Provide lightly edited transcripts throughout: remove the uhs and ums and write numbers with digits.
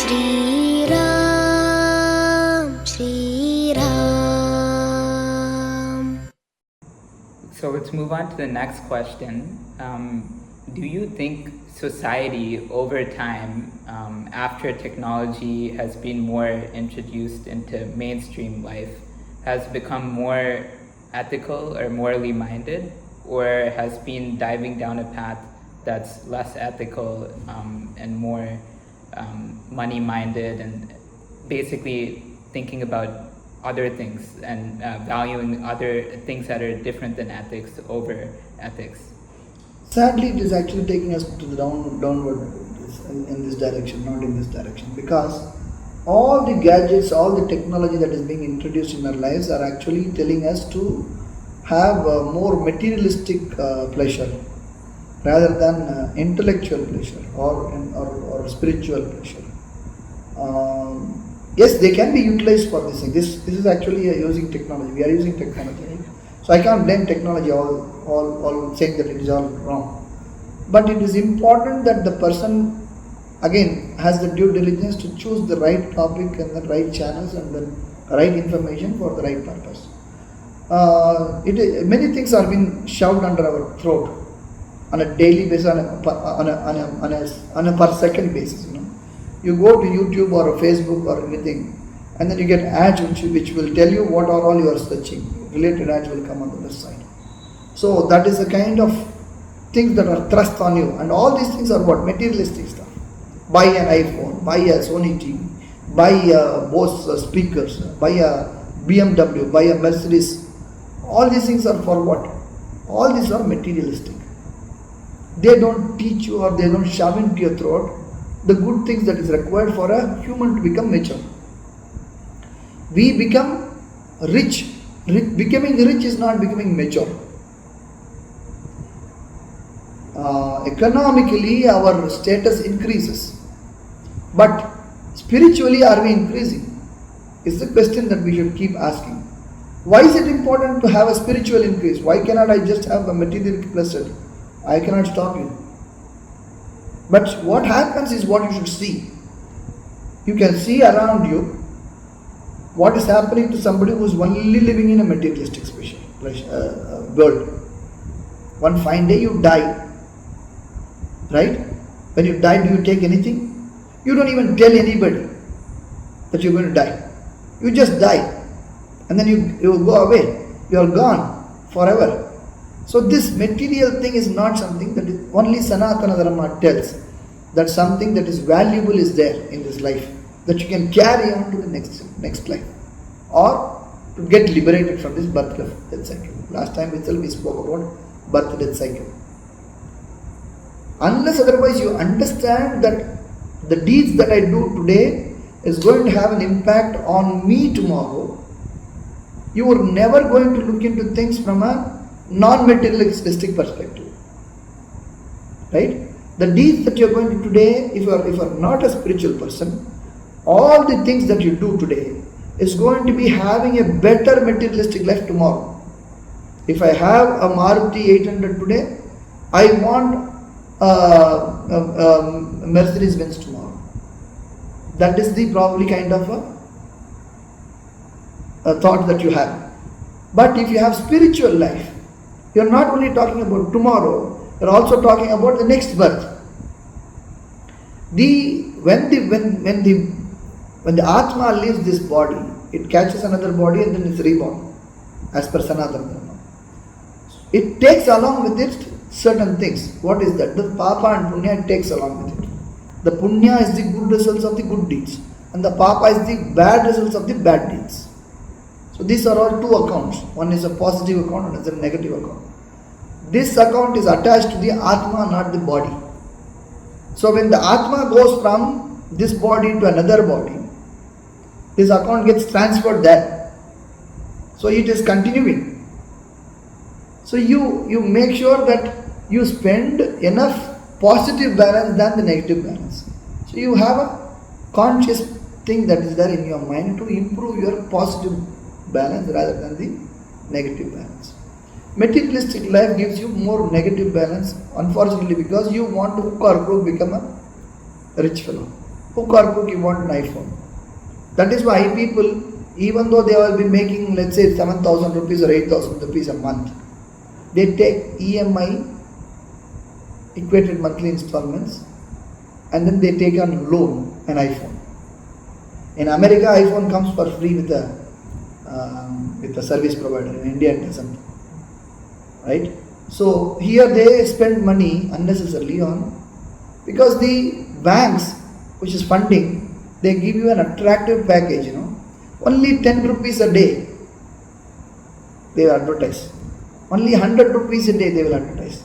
Shri Ram, Shri Ram. So let's move on to the next question. Do you think society over time, after technology has been more introduced into mainstream life, has become more ethical or morally minded, or has been diving down a path that's less ethical and more money minded, and basically thinking about other things and valuing other things that are different than ethics over ethics? Sadly, it is actually taking us to the downward in this direction, not in this direction, because all the gadgets, all the technology that is being introduced in our lives are actually telling us to have a more materialistic pleasure rather than intellectual pleasure or spiritual pleasure. Yes, they can be utilized for this thing. This is actually using technology. We are using technology, right? So I can't blame technology all saying that it is all wrong. But it is important that the person again has the due diligence to choose the right topic and the right channels and the right information for the right purpose. Many things are being shoved under our throat on a daily basis, on a per second basis. You go to YouTube or Facebook or anything, and then you get ads which will tell you what are all you are searching. Related ads will come on the left side. So that is the kind of things that are thrust on you, and all these things are what? Materialistic stuff. Buy an iPhone, buy a Sony TV, buy a Bose speakers, buy a BMW, buy a Mercedes. All these things are for what? All these are materialistic. They don't teach you or they don't shove into your throat the good things that is required for a human to become mature. We become rich. Becoming rich is not becoming mature. Economically, our status increases, but spiritually, are we increasing? Is the question that we should keep asking. Why is it important to have a spiritual increase? Why cannot I just have a material pleasure? I cannot stop you. But what happens is what you should see. You can see around you what is happening to somebody who is only living in a materialistic world. One fine day you die. Right? When you die, do you take anything? You don't even tell anybody that you're going to die. You just die. And then you go away. You are gone forever. So this material thing is not something that is, only Sanatana Dharma tells that something that is valuable is there in this life that you can carry on to the next life, or to get liberated from this birth death cycle. Last time itself we spoke about birth death cycle. Unless otherwise you understand that the deeds that I do today is going to have an impact on me tomorrow, you are never going to look into things from a non-materialistic perspective. Right? The deeds that you are going to do today, if you are not a spiritual person, all the things that you do today is going to be having a better materialistic life tomorrow. If I have a Maruti 800 today, I want a Mercedes Benz tomorrow. That is the probably kind of a thought that you have. But if you have spiritual life, you are not only talking about tomorrow, you are also talking about the next birth. When the Atma leaves this body, it catches another body and then it's reborn, as per Sanatana Dharma. It takes along with it certain things. What is that? The Papa and Punya it takes along with it. The Punya is the good results of the good deeds, and the Papa is the bad results of the bad deeds. So these are all two accounts. One is a positive account, and another is a negative account. This account is attached to the Atma, not the body. So when the Atma goes from this body to another body, this account gets transferred there. So it is continuing. So you make sure that you spend enough positive balance than the negative balance. So you have a conscious thing that is there in your mind to improve your positive balance rather than the negative balance. Materialistic life gives you more negative balance, unfortunately, because you want to hook or crook become a rich fellow. Hook or crook, you want an iPhone. That is why people, even though they will be making, let's say, 7,000 rupees or 8,000 rupees a month, they take EMI, equated monthly installments, and then they take on loan an iPhone. In America, iPhone comes for free with a service provider. In India, it doesn't. Right? So here they spend money unnecessarily on, because the banks, which is funding, they give you an attractive package, only 10 rupees a day they will advertise. Only 100 rupees a day they will advertise.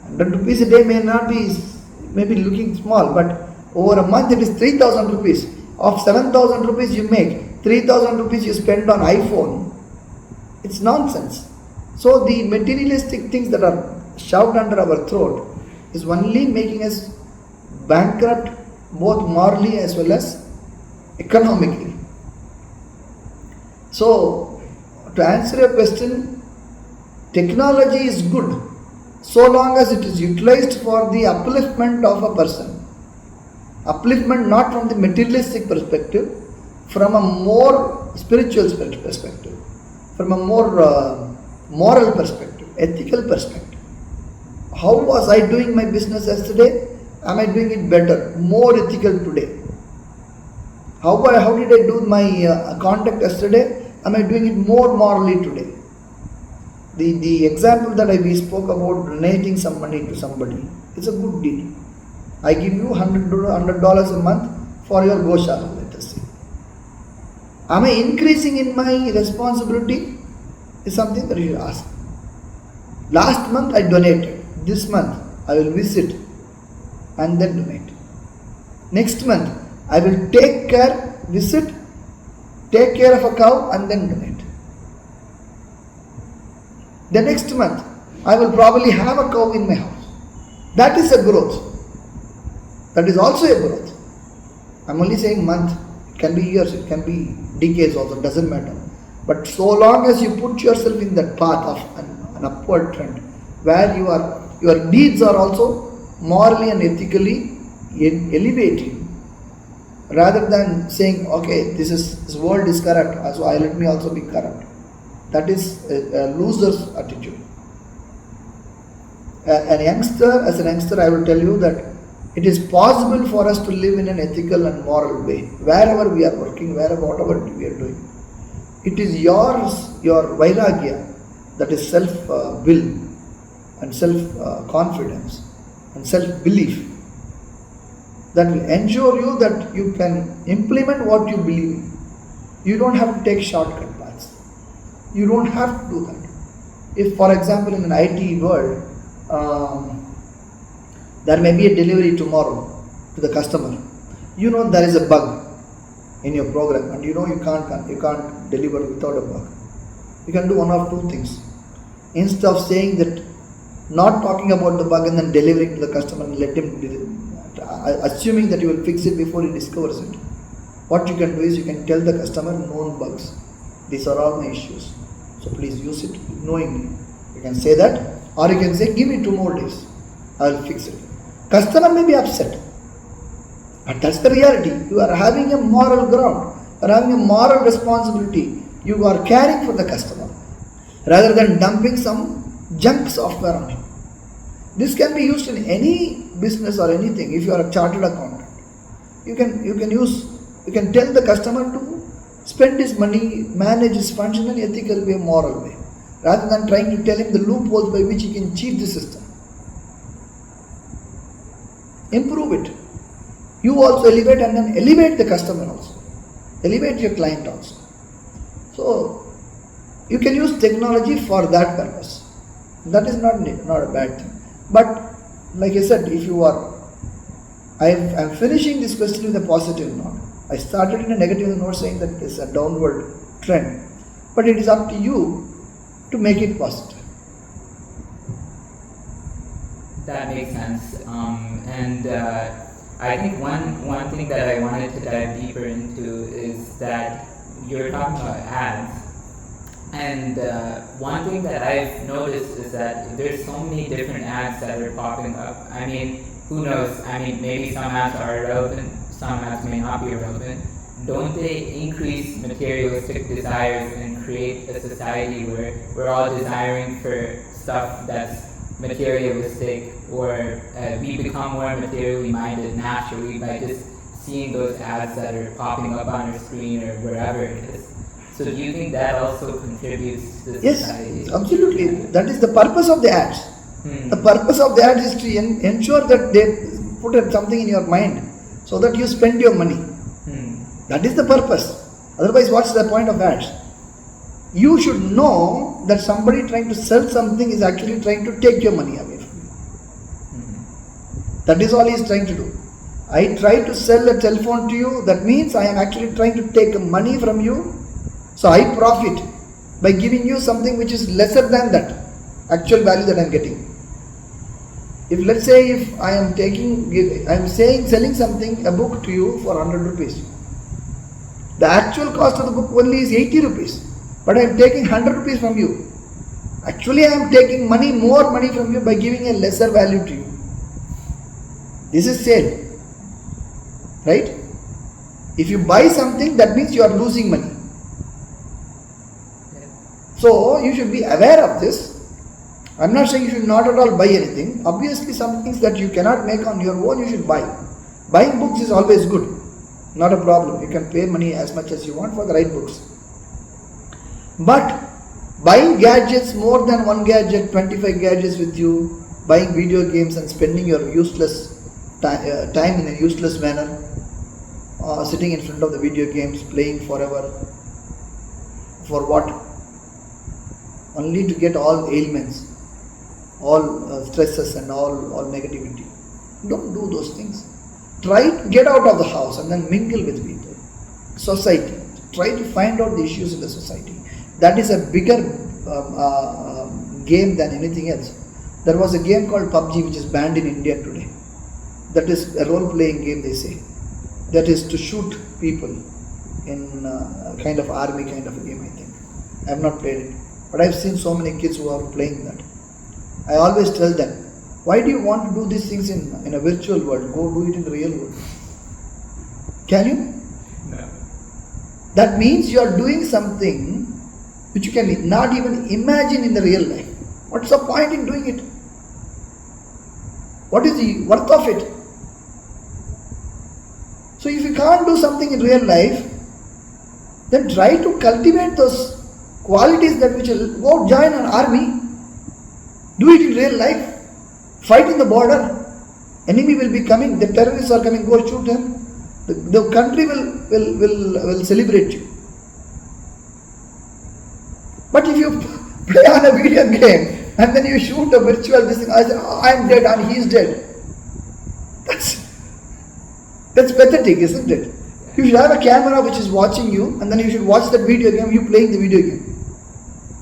100 rupees a day may be looking small, but over a month it is 3,000 rupees. Of 7,000 rupees you make, 3,000 rupees you spend on iPhone. It's nonsense. So the materialistic things that are shoved under our throat is only making us bankrupt, both morally as well as economically. So, to answer your question, technology is good so long as it is utilized for the upliftment of a person. Upliftment not from the materialistic perspective, from a more spiritual perspective, from a more moral perspective, ethical perspective. How was I doing my business yesterday? Am I doing it better, more ethical today? How did I do my conduct yesterday? Am I doing it more morally today? The example that we spoke about, donating some money to somebody, it's a good deed. I give you $100 a month for your Goshala, let us say. Am I increasing in my responsibility? Is something that you should ask. Last month I donated. This month I will visit and then donate. Next month I will visit, take care of a cow and then donate. The next month I will probably have a cow in my house. That is a growth. That is also a growth. I am only saying month. It can be years, it can be decades also, doesn't matter. But so long as you put yourself in that path of an upward trend, where your deeds are also morally and ethically elevating, rather than saying, okay, this world is corrupt, so let me also be corrupt. That is a loser's attitude. As a youngster, I will tell you that it is possible for us to live in an ethical and moral way, wherever we are working, whatever we are doing. It is your vairagya, that is self-will and self-confidence and self-belief, that will ensure you that you can implement what you believe in. You don't have to take shortcut paths. You don't have to do that. If, for example, in an IT world, there may be a delivery tomorrow to the customer. There is a bug in your program, and you can't deliver without a bug. You can do one of two things. Instead of saying that, not talking about the bug and then delivering to the customer and let him assuming that you will fix it before he discovers it. What you can do is you can tell the customer known bugs. These are all my issues. So please use it knowingly. You can say that, or you can say, give me 2 more days. I will fix it. Customer may be upset, but that's the reality. You are having a moral ground. You are having a moral responsibility. You are caring for the customer, rather than dumping some junk software on him. This can be used in any business or anything. If you are a chartered accountant, you can tell the customer to spend his money, manage his funds in an ethical way, moral way, rather than trying to tell him the loopholes by which he can cheat the system. Improve it. You also elevate, and then elevate the customer also. Elevate your client also. So, you can use technology for that purpose. That is not a bad thing. But, like I said, I am finishing this question with a positive note. I started in a negative note saying that it's a downward trend. But it is up to you to make it positive. That makes sense. And I think one thing that I wanted to dive deeper into is that you're talking about ads. And one thing that I've noticed is that there's so many different ads that are popping up. I mean, who knows? I mean, maybe some ads are irrelevant, some ads may not be relevant, don't they increase materialistic desires and create a society where we're all desiring for stuff that's materialistic, or we become more materially minded naturally by just seeing those ads that are popping up on our screen or wherever it is? So do you think that also contributes to Yes, society? absolutely. That is the purpose of the ads. The purpose of the ads is to ensure that they put something in your mind so that you spend your money. That is the purpose. Otherwise, what's the point of ads? You should know that somebody trying to sell something is actually trying to take your money away from you. That is all he is trying to do. I try to sell a telephone to you, that means I am actually trying to take money from you. So I profit by giving you something which is lesser than that actual value that I am getting. If let's say if I am selling something, a book to you for 100 rupees. The actual cost of the book only is 80 rupees. But I am taking 100 rupees from you. Actually I am taking more money from you by giving a lesser value to you. This is sale. Right? If you buy something, that means you are losing money. So you should be aware of this. I am not saying you should not at all buy anything. Obviously some things that you cannot make on your own, you should buy. Buying books is always good. Not a problem. You can pay money as much as you want for the right books. But buying gadgets, more than one gadget, 25 gadgets with you, buying video games and spending your useless time in a useless manner, sitting in front of the video games, playing forever, for what? Only to get all ailments, all stresses and all negativity. Don't do those things. Try to get out of the house and then mingle with people. Society. Try to find out the issues in the society. That is a bigger game than anything else. There was a game called PUBG which is banned in India today. That is a role-playing game, they say. That is to shoot people in a kind of army kind of a game, I think. I have not played it. But I have seen so many kids who are playing that. I always tell them, why do you want to do these things in a virtual world? Go do it in the real world. Can you? No. That means you are doing something which you can not even imagine in the real life. What's the point in doing it? What is the worth of it? So if you can't do something in real life, then try to cultivate those qualities that which will go join an army. Do it in real life. Fight in the border. Enemy will be coming. The terrorists are coming. Go shoot them. The country will celebrate you. But if you play on a video game and then you shoot a virtual this thing, I say, I am dead and he is dead. That's pathetic, isn't it? You should have a camera which is watching you, and then you should watch that video game, you playing the video game.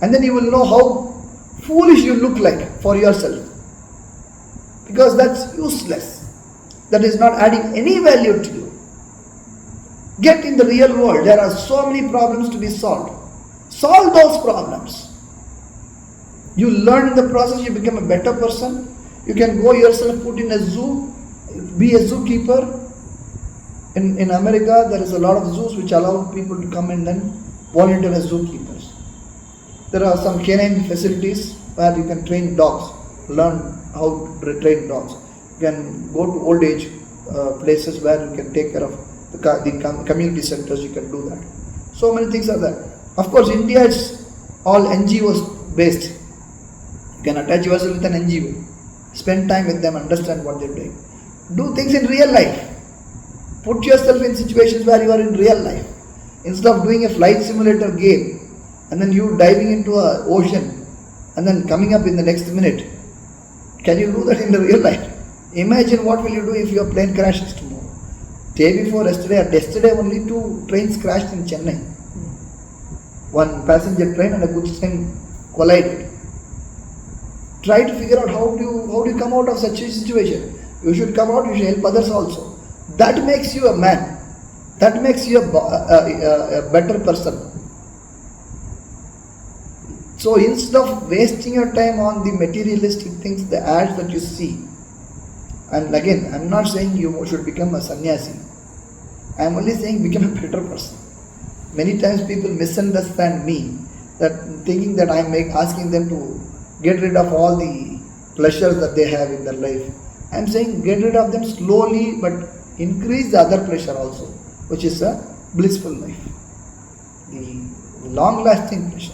And then you will know how foolish you look like for yourself. Because that's useless. That is not adding any value to you. Get in the real world. There are so many problems to be solved. Solve those problems. You learn in the process, you become a better person. You can go yourself, put in a zoo, be a zookeeper. In America, there is a lot of zoos which allow people to come and then volunteer as zookeepers. There are some canine facilities where you can train dogs, learn how to train dogs. You can go to old age places where you can take care of the community centers, you can do that. So many things are there. Of course, India is all NGOs based. You can attach yourself with an NGO. Spend time with them, understand what they're doing. Do things in real life. Put yourself in situations where you are in real life. Instead of doing a flight simulator game and then you diving into an ocean and then coming up in the next minute. Can you do that in the real life? Imagine what will you do if your plane crashes tomorrow. Day before yesterday only 2 trains crashed in Chennai. One passenger train and a goods train collided. Try to figure out how do you come out of such a situation. You should come out, you should help others also. That makes you a man. That makes you a better person. So instead of wasting your time on the materialistic things, the ads that you see, and again, I'm not saying you should become a sannyasi. I am only saying become a better person. Many times people misunderstand me, that thinking that I am asking them to get rid of all the pleasures that they have in their life. I am saying get rid of them slowly, but increase the other pleasure also, which is a blissful life, the long-lasting pleasure,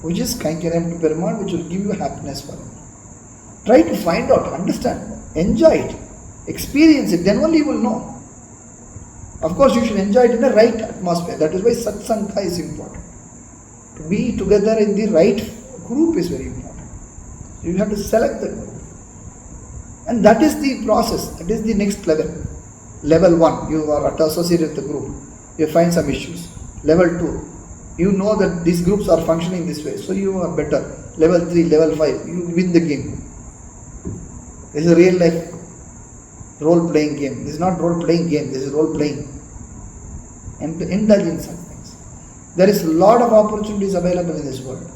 which is Kaikarayam to Perumal, which will give you happiness forever. Try to find out, understand, enjoy it, experience it, then only you will know. Of course, you should enjoy it in the right atmosphere. That is why satsanga is important. To be together in the right group is very important. You have to select the group. And that is the process. That is the next level. Level 1, you are associated with the group. You find some issues. Level 2, you know that these groups are functioning this way, so you are better. Level 3, level 5, you win the game. This is a real life role-playing game. This is not role-playing game, this is role-playing. And to indulge in such things. There is a lot of opportunities available in this world.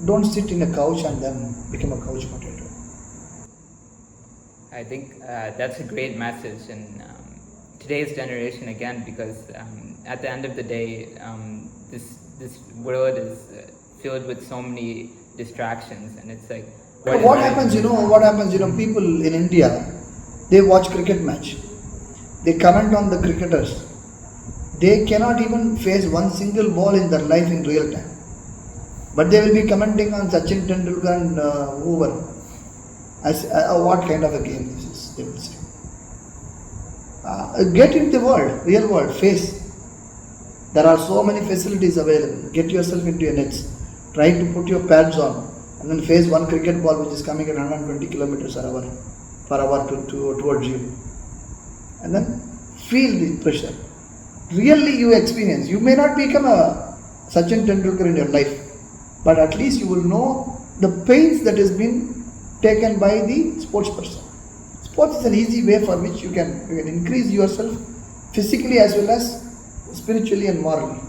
Don't sit in a couch and then become a couch potato. I think that's a great message in today's generation again, because at the end of the day, this world is filled with so many distractions, and it's like what happens, people in India, they watch cricket match, they comment on the cricketers, they cannot even face one single ball in their life in real time, but they will be commenting on Sachin Tendulkar and Hoover. As what kind of a game this is, they will say. Get into the world, real world, face. There are so many facilities available. Get yourself into a nets. Try to put your pads on and then face one cricket ball which is coming at 120 kilometers per hour towards you. And then feel the pressure. Really you experience. You may not become a Sachin Tendulkar in your life, but at least you will know the pains that has been taken by the sports person. Sports is an easy way for which you can increase yourself physically as well as spiritually and morally.